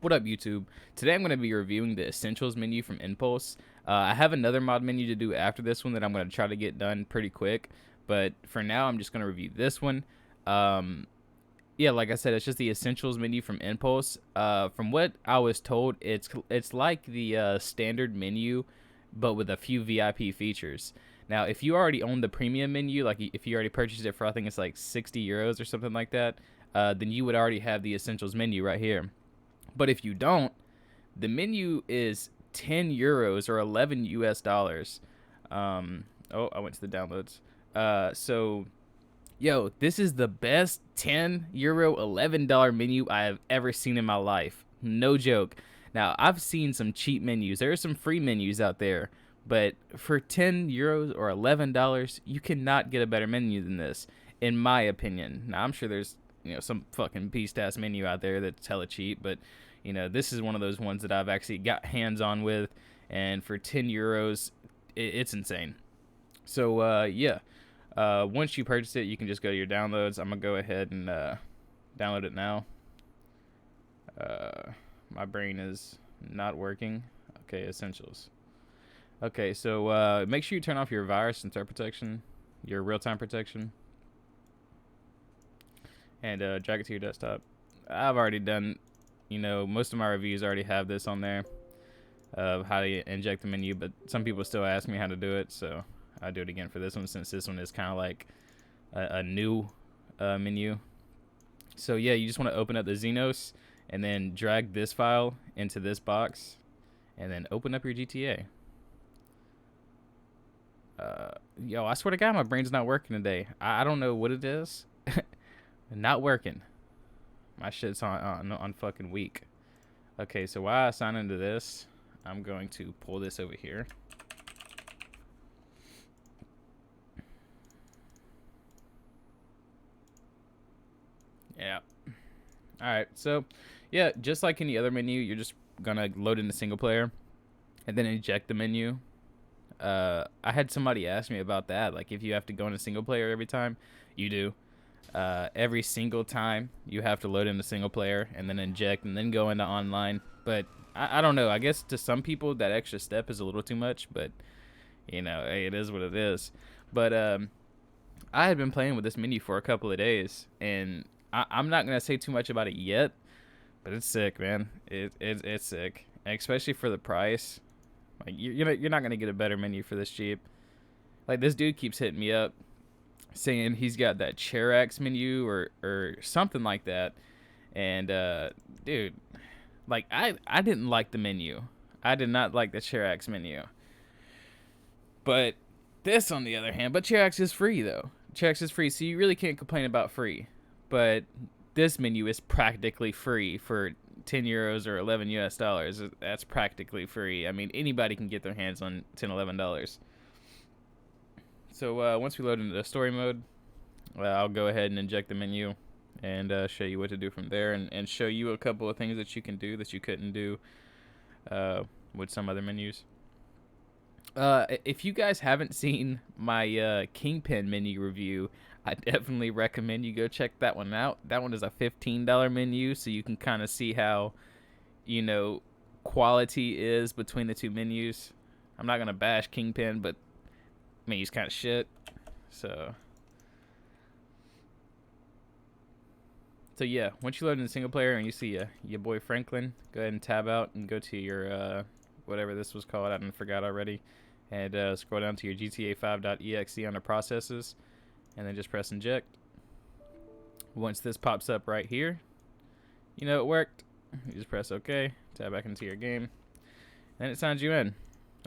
What up, YouTube? Today I'm going to be reviewing the Essentials menu from Impulse. I have another mod menu to do after this one that I'm going to try to get done pretty quick, but for now I'm just going to review this one. Yeah, like I said, it's just the Essentials menu from Impulse. From what I was told, it's like the standard menu, but with a few VIP features. Now, if you already own the premium menu, like if you already purchased it for, I think it's like 60 euros or something like that, then you would already have the Essentials menu right here. But if you don't, the menu is 10 euros or 11 US dollars. Oh, I went to the downloads. So, yo, this is the best 10 euro, $11 menu I have ever seen in my life. No joke. Now, I've seen some cheap menus. There are some free menus out there. But for 10 euros or $11, you cannot get a better menu than this, in my opinion. Now, I'm sure there's some fucking beast-ass menu out there that's hella cheap, but this is one of those ones that I've actually got hands-on with, and for 10 euros, it's insane. So, yeah, once you purchase it, you can just go to your downloads. I'm going to go ahead and download it now. My brain is not working. Okay, Essentials. Okay, so make sure you turn off your virus and threat protection, your real-time protection, and drag it to your desktop. I've already done, most of my reviews already have this on there of how to inject the menu, but some people still ask me how to do it, so I'll do it again for this one since this one is kind of like a new menu. So yeah, you just want to open up the Xenos and then drag this file into this box and then open up your GTA. Yo, I swear to God, my brain's not working today. I don't know what it is. Not working. My shit's on fucking weak. Okay, so while I sign into this, I'm going to pull this over here. Yeah. Alright, so, yeah, just like any other menu, you're just gonna load in the single player and then inject the menu. I had somebody ask me about that, like if you have to go into single player every time. You do. Every single time you have to load in the single player and then inject and then go into online. But I don't know, I guess to some people that extra step is a little too much, but hey, it is what it is. But I had been playing with this menu for a couple of days, and I'm not gonna say too much about it yet, but it's sick, man. It's sick, and especially for the price. Like you're not gonna get a better menu for this cheap. Like this dude keeps hitting me up saying he's got that Cherax menu or something like that, and dude, like I didn't like the menu. I did not like the Cherax menu. But this, on the other hand, but Cherax is free though. Cherax is free, so you really can't complain about free. But this menu is practically free for 10 euros or 11 US dollars. That's practically free. I mean, anybody can get their hands on $10, $11. So once we load into the story mode, I'll go ahead and inject the menu and show you what to do from there, and show you a couple of things that you can do that you couldn't do with some other menus. If you guys haven't seen my Kingpin menu review, I definitely recommend you go check that one out. That one is a $15 menu, so you can kind of see how, quality is between the two menus. I'm not going to bash Kingpin, but menu's kind of shit. So yeah, once you load in the single player and you see your boy Franklin, go ahead and tab out and go to your whatever this was called. I forgot already. And scroll down to your GTA5.exe under processes, and then just press inject. Once this pops up right here, it worked. You just press OK, tab back into your game, and it signs you in.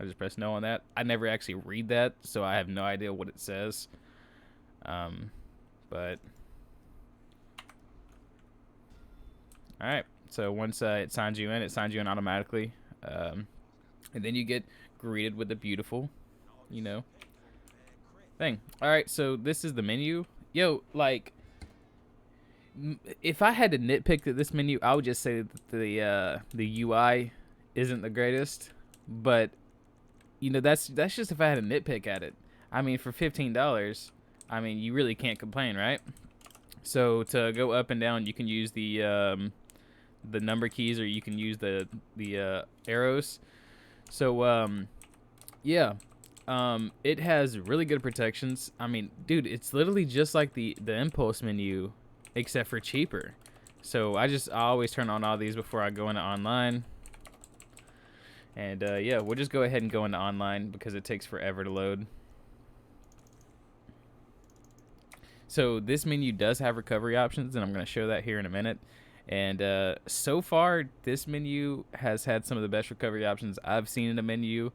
I just press no on that. I never actually read that, so I have no idea what it says. But alright, so once it signs you in automatically. And then you get greeted with a beautiful, thing. Alright, so this is the menu. Yo, like, if I had to nitpick this menu, I would just say that the UI isn't the greatest. But, that's just if I had a nitpick at it. I mean, for $15, I mean, you really can't complain, right? So to go up and down, you can use the the number keys, or you can use the arrows. So yeah, it has really good protections. I mean, dude, it's literally just like the impulse menu, except for cheaper. So I always turn on all these before I go into online. And yeah, we'll just go ahead and go into online because it takes forever to load. So this menu does have recovery options, and I'm going to show that here in a minute. And so far, this menu has had some of the best recovery options I've seen in a menu.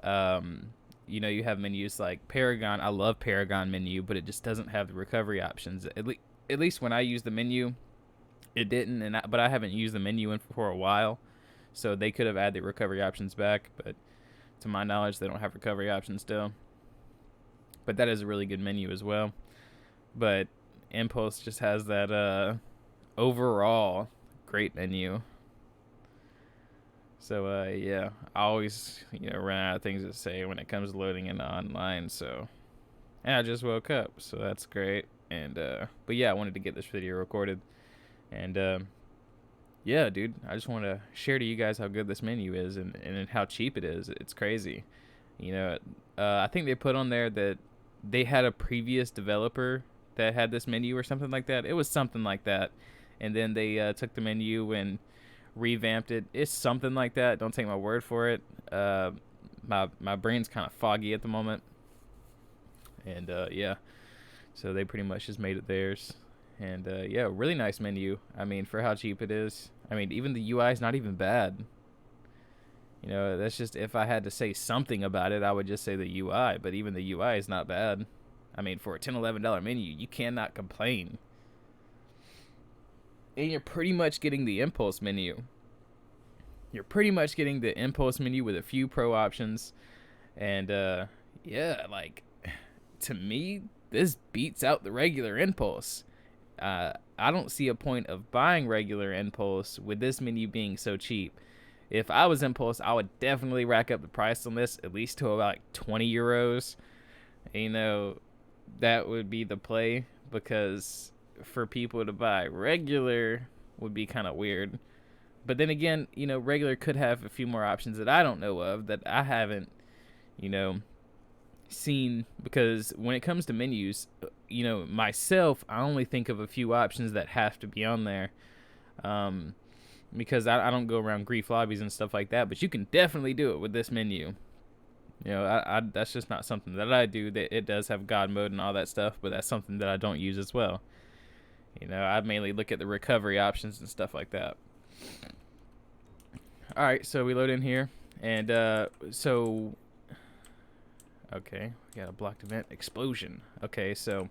You know, you have menus like Paragon. I love Paragon menu, but it just doesn't have the recovery options. At least when I use the menu, it didn't. But I haven't used the menu in for a while, so they could have added the recovery options back. But to my knowledge, they don't have recovery options still. But that is a really good menu as well. But Impulse just has that overall great menu. So yeah, I always run out of things to say when it comes to loading into online. So and I just woke up, so that's great. And but yeah, I wanted to get this video recorded. And yeah, dude, I just want to share to you guys how good this menu is and how cheap it is. It's crazy. I think they put on there that they had a previous developer that had this menu or something like that. It was something like that. And then they took the menu and revamped it. It's something like that. Don't take my word for it. My brain's kind of foggy at the moment. And yeah, so they pretty much just made it theirs. And yeah, really nice menu. I mean, for how cheap it is. I mean, even the UI is not even bad. That's just, if I had to say something about it, I would just say the UI. But even the UI is not bad. I mean, for a $10, $11 menu, you cannot complain. And you're pretty much getting the Impulse menu. You're pretty much getting the Impulse menu with a few pro options. And yeah, like, to me, this beats out the regular Impulse. I don't see a point of buying regular Impulse with this menu being so cheap. If I was Impulse, I would definitely rack up the price on this at least to about like 20 euros. That would be the play, because for people to buy regular would be kind of weird. But then again, regular could have a few more options that I don't know of, that I haven't, seen. Because when it comes to menus, myself, I only think of a few options that have to be on there. Because I don't go around grief lobbies and stuff like that. But you can definitely do it with this menu. That's just not something that I do. That it does have God mode and all that stuff, but that's something that I don't use as well. I mainly look at the recovery options and stuff like that. All right, so we load in here, and so okay, we got a blocked event explosion. Okay, so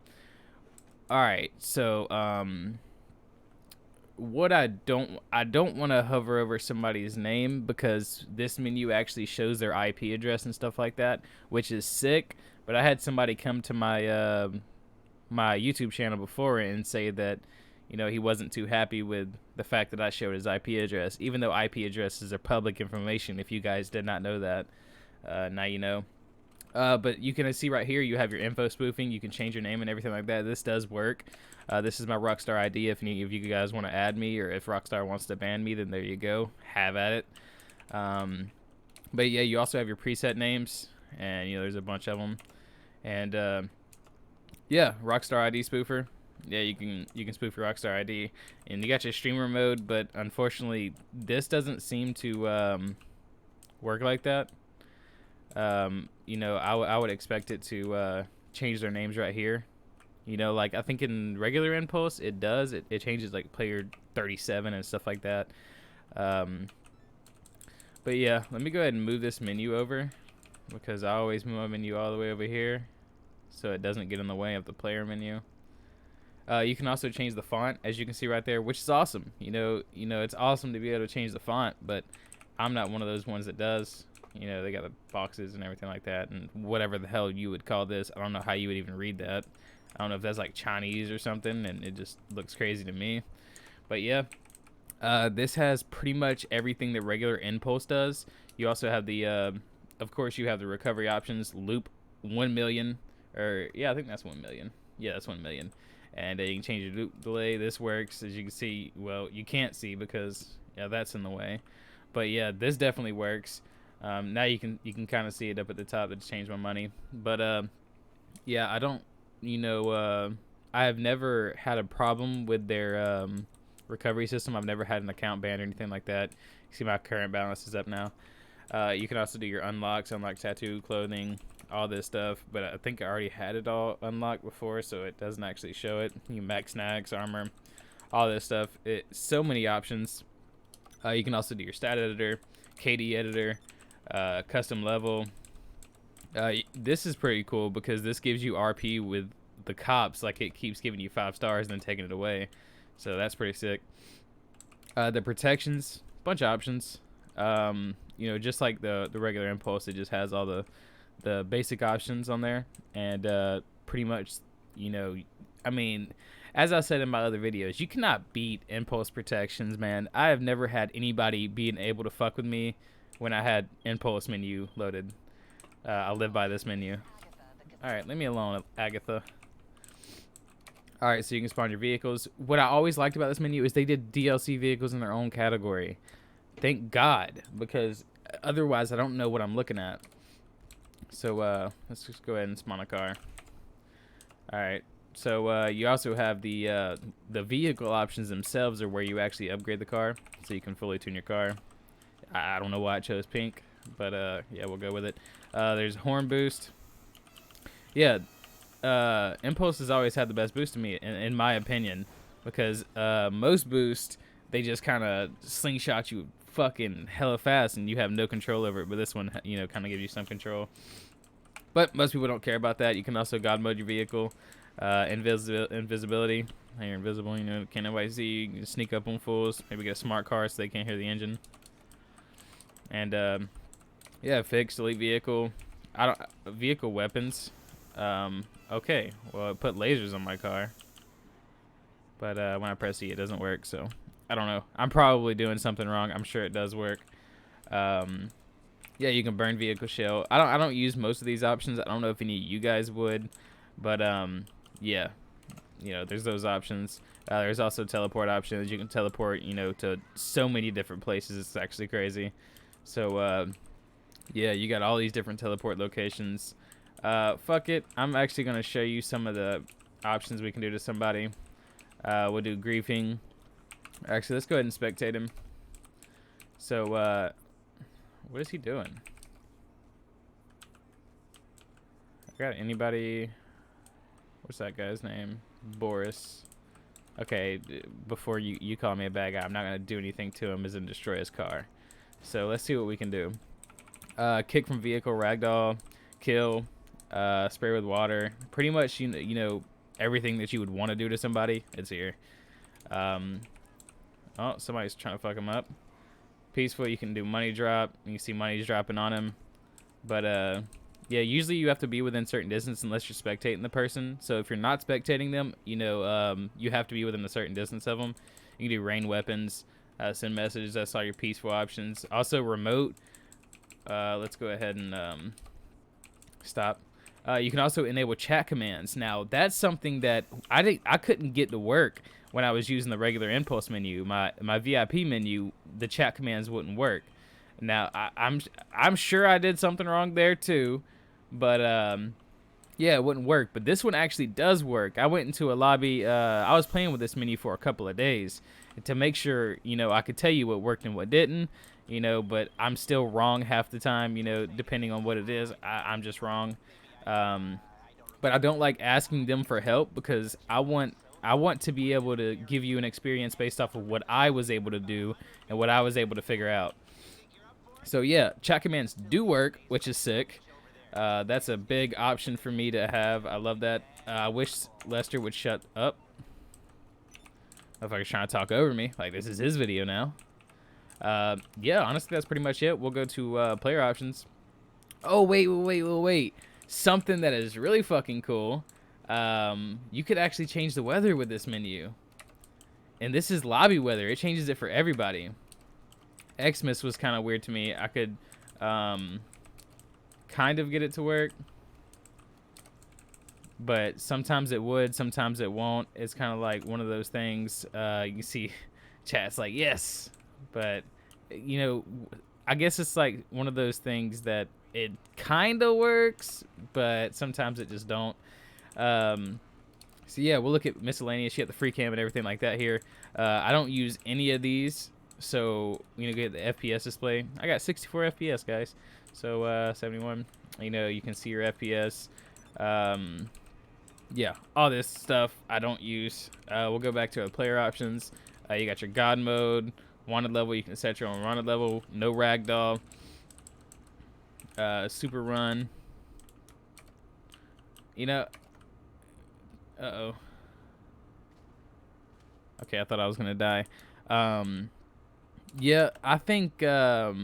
all right, so what I don't want to hover over somebody's name, because this menu actually shows their IP address and stuff like that, which is sick. But I had somebody come to my my YouTube channel before and say that he wasn't too happy with the fact that I showed his IP address, even though IP addresses are public information. If you guys did not know that, now you know. But you can see right here, you have your info spoofing. You can change your name and everything like that. This does work. This is my Rockstar ID. If any of you guys want to add me, or if Rockstar wants to ban me, then there you go. Have at it. But yeah, you also have your preset names, and there's a bunch of them. And yeah, Rockstar ID spoofer. Yeah, you can spoof your Rockstar ID, and you got your streamer mode. But unfortunately, this doesn't seem to work like that. I would expect it to change their names right here. Like I think in regular Impulse it does. It changes like player 37 and stuff like that. But yeah, let me go ahead and move this menu over, because I always move my menu all the way over here so it doesn't get in the way of the player menu. You can also change the font, as you can see right there, which is awesome. It's awesome to be able to change the font, but I'm not one of those ones that does. They got the boxes and everything like that, and whatever the hell you would call this. I don't know how you would even read that. I don't know if that's like Chinese or something, and it just looks crazy to me. But yeah, this has pretty much everything that regular Impulse does. You also have the, of course, you have the recovery options, loop 1 million, or yeah, I think that's 1 million. Yeah, that's 1 million. And you can change your loop delay. This works, as you can see. Well, you can't see because Yeah, that's in the way. But yeah, this definitely works. Now you can kind of see it up at the top to change my money. But yeah, I don't, you know, I have never had a problem with their recovery system. I've never had an account banned or anything like that. You see my current balance is up now. You can also do your unlocks, unlock tattoo, clothing, all this stuff. But I think I already had it all unlocked before, so it doesn't actually show it. You can max snacks, armor, all this stuff. So many options. You can also do your stat editor, KD editor, custom level. This is pretty cool because this gives you RP with the cops. Like, it keeps giving you 5 stars and then taking it away. So that's pretty sick. The protections, bunch of options. You know, just like the regular Impulse, it just has all the basic options on there. And pretty much, you know, I mean, as I said in my other videos, you cannot beat Impulse protections, man. I have never had anybody being able to fuck with me when I had Impulse menu loaded. I live by this menu. Alright, leave me alone, Agatha. Alright, so you can spawn your vehicles. What I always liked about this menu is they did DLC vehicles in their own category. Thank God, because otherwise I don't know what I'm looking at. So let's just go ahead and spawn a car. Alright, so you also have the vehicle options themselves are where you actually upgrade the car, so you can fully tune your car. I don't know why I chose pink, but yeah, we'll go with it. There's horn boost. Yeah, Impulse has always had the best boost to me, in my opinion, because most boost, they just kind of slingshot you fucking hella fast, and you have no control over it. But this one, you know, kind of gives you some control. But most people don't care about that. You can also God mode your vehicle, invisibility. Now you're invisible, you know, can't nobody see you. You can sneak up on fools. Maybe get a smart car so they can't hear the engine. And yeah, fixed elite vehicle. Vehicle weapons. Okay, well, it put lasers on my car, but when I press E, it doesn't work. So I don't know. I'm probably doing something wrong. I'm sure it does work. Yeah, you can burn vehicle shell. I don't use most of these options. I don't know if any of you guys would, but yeah, you know, there's those options. There's also teleport options. You can teleport, you know, to so many different places. It's actually crazy. So yeah, you got all these different teleport locations. Fuck it. I'm actually going to show you some of the options we can do to somebody. We'll do griefing. Actually, let's go ahead and spectate him. So, what is he doing? I got anybody? What's that guy's name? Boris. Okay, before you call me a bad guy, I'm not going to do anything to him as in destroy his car. So, let's see what we can do. Kick from vehicle, ragdoll, kill, spray with water. Pretty much, you know, everything that you would want to do to somebody, it's here. Oh, somebody's trying to fuck him up. Peaceful, you can do money drop. You can see money's dropping on him. But, yeah, usually you have to be within certain distance unless you're spectating the person. So if you're not spectating them, you know, you have to be within a certain distance of them. You can do rain weapons, send messages. That's all your peaceful options. Also, remote. Let's go ahead and stop. You can also enable chat commands. Now, that's something that I couldn't get to work when I was using the regular Impulse menu. My VIP menu, the chat commands wouldn't work. Now, I'm sure I did something wrong there too, but yeah, it wouldn't work. But this one actually does work. I went into a lobby. I was playing with this menu for a couple of days to make sure, you know, I could tell you what worked and what didn't. You know, but I'm still wrong half the time, you know, depending on what it is. I'm just wrong. But I don't like asking them for help because I want to be able to give you an experience based off of what I was able to do and what I was able to figure out. So yeah, chat commands do work, which is sick. That's a big option for me to have. I love that. I wish Lester would shut up. Motherfucker's trying to talk over me. Like, this is his video now. Yeah, honestly, that's pretty much it. We'll go to player options. Oh, wait. Something that is really fucking cool. You could actually change the weather with this menu. And this is lobby weather. It changes it for everybody. Xmas was kind of weird to me. I could kind of get it to work. But sometimes it would, sometimes it won't. It's kind of like one of those things. You can see chat's like, yes. But you know, I guess it's like one of those things that it kind of works, but sometimes it just don't. Um, so yeah, we'll look at miscellaneous. You have the free cam and everything like that here. I don't use any of these, so get the FPS display. I got 64 FPS, guys. So 71. You can see your FPS. Yeah, all this stuff I don't use. We'll go back to our player options. You got your God mode, wanted level. You can set your own wanted level. No ragdoll. Super run. Uh-oh. Okay, I thought I was gonna die. Yeah, I think well,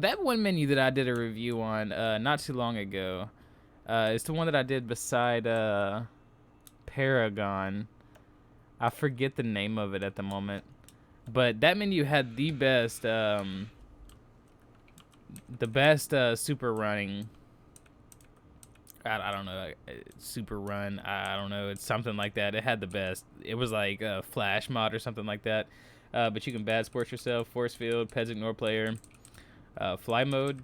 that one menu that I did a review on not too long ago is the one that I did beside Paragon. I forget the name of it at the moment, but that menu had the best super running. I don't know, super run. I don't know. It's something like that. It had the best. It was like a flash mod or something like that. But you can bad sports yourself, force field, peds ignore player, fly mode.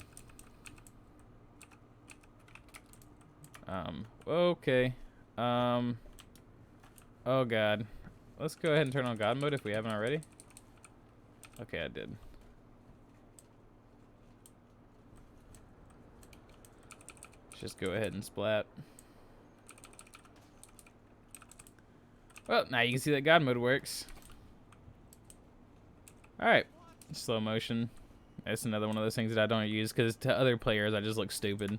Okay. Oh god. Let's go ahead and turn on God mode if we haven't already. Okay, I did. Just go ahead and splat. Well, now you can see that God mode works. Alright. Slow motion. That's another one of those things that I don't use because to other players I just look stupid.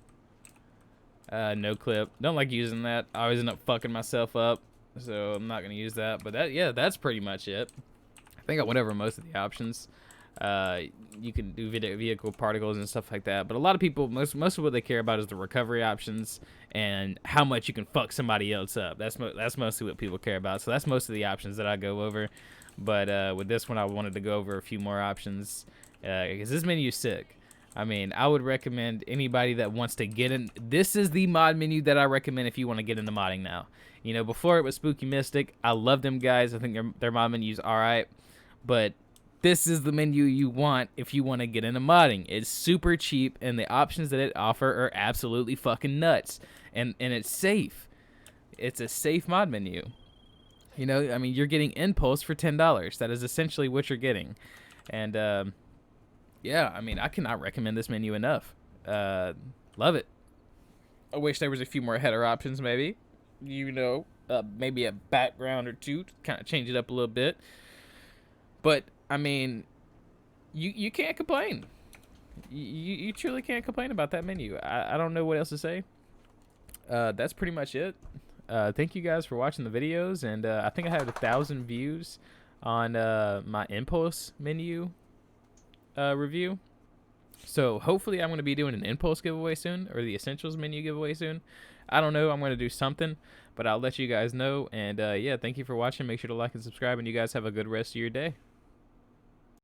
No clip. Don't like using that. I always end up fucking myself up. So I'm not going to use that. But that's pretty much it. I think I went over most of the options. You can do vehicle particles and stuff like that, but a lot of people, most of what they care about is the recovery options and how much you can fuck somebody else up. That's mostly what people care about. So that's most of the options that I go over. But with this one, I wanted to go over a few more options because this menu is sick. I mean, I would recommend anybody that wants to get in. This is the mod menu that I recommend if you want to get into modding now. Before it was Spooky Mystic. I love them guys. I think their mod menu's all right, but this is the menu you want if you want to get into modding. It's super cheap, and the options that it offer are absolutely fucking nuts. And it's safe. It's a safe mod menu. I mean, you're getting Impulse for $10. That is essentially what you're getting. And, yeah, I mean, I cannot recommend this menu enough. Love it. I wish there was a few more header options, maybe. Maybe a background or two to kind of change it up a little bit. But I mean, you can't complain. You truly can't complain about that menu. I don't know what else to say. That's pretty much it. Thank you guys for watching the videos, and I think I had 1,000 views on my Impulse menu review. So hopefully I'm going to be doing an Impulse giveaway soon, or the Essentials menu giveaway soon. I don't know. I'm going to do something, but I'll let you guys know. And yeah, thank you for watching. Make sure to like and subscribe, and you guys have a good rest of your day.